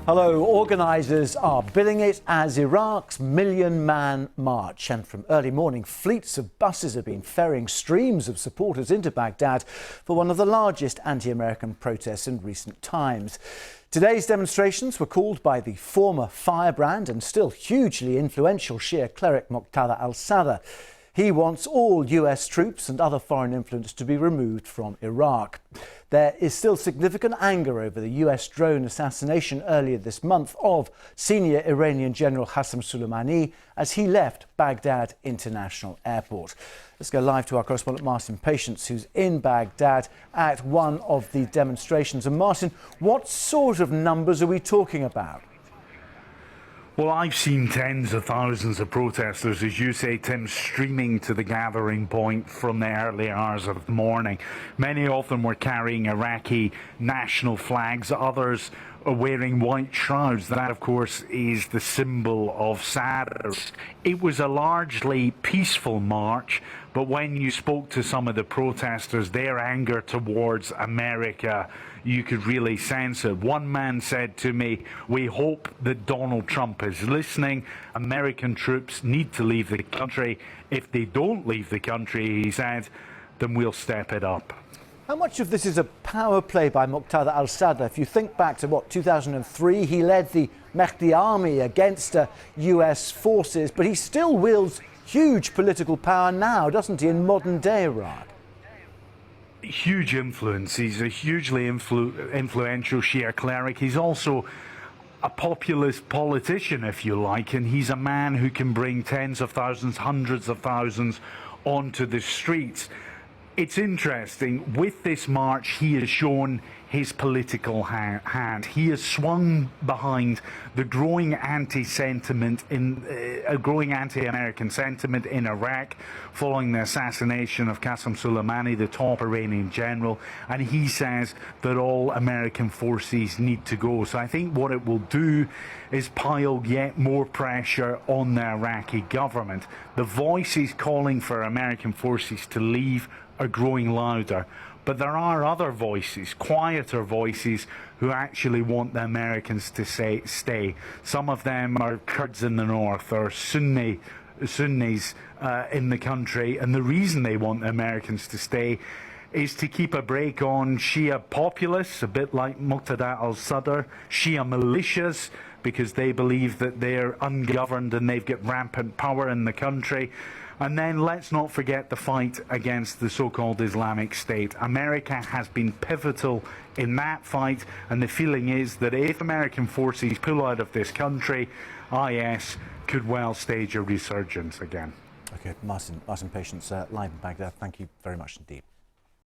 Hello, organisers are billing it as Iraq's million-man march. And from early morning, fleets of buses have been ferrying streams of supporters into Baghdad for one of the largest anti-American protests in recent times. Today's demonstrations were called by the former firebrand and still hugely influential Shia cleric Moqtada al-Sadr. He wants all US troops and other foreign influence to be removed from Iraq. There is still significant anger over the US drone assassination earlier this month of senior Iranian General Qasem Soleimani as he left Baghdad International Airport. Let's go live to our correspondent Martin Patience, who's in Baghdad at one of the demonstrations. And Martin, what sort of numbers are we talking about? Well, I've seen tens of thousands of protesters, as you say, Tim, streaming to the gathering point from the early hours of the morning. Many of them were carrying Iraqi national flags, others are wearing white shrouds. That, of course, is the symbol of Sadr. It was a largely peaceful march, but when you spoke to some of the protesters, their anger towards America, you could really sense it. One man said to me, "We hope that Donald Trump is listening. American troops need to leave the country. If they don't leave the country," he said, "then we'll step it up." How much of this is a power play by Moqtada al-Sadr? If you think back to, 2003, he led the Mahdi army against US forces, but he still wields huge political power now, doesn't he, in modern-day Iraq? Huge influence. He's a hugely influential Shia cleric. He's also a populist politician, if you like, and he's a man who can bring tens of thousands, hundreds of thousands onto the streets. It's interesting, with this march he has shown his political hand. He has swung behind the growing anti-American sentiment in Iraq following the assassination of Qasem Soleimani, the top Iranian general, and he says that all American forces need to go. So I think what it will do is pile yet more pressure on the Iraqi government. The voices calling for American forces to leave are growing louder, but there are other voices, quieter voices, who actually want the Americans to stay. Some of them are Kurds in the north or Sunnis in the country, and the reason they want the Americans to stay is to keep a break on Shia populists, a bit like Moqtada al-Sadr, Shia militias, because they believe that they're ungoverned and they've got rampant power in the country. And then let's not forget the fight against the so-called Islamic State. America has been pivotal in that fight, and the feeling is that if American forces pull out of this country, IS could well stage a resurgence again. OK, Martin Patience, live in Baghdad. Thank you very much indeed.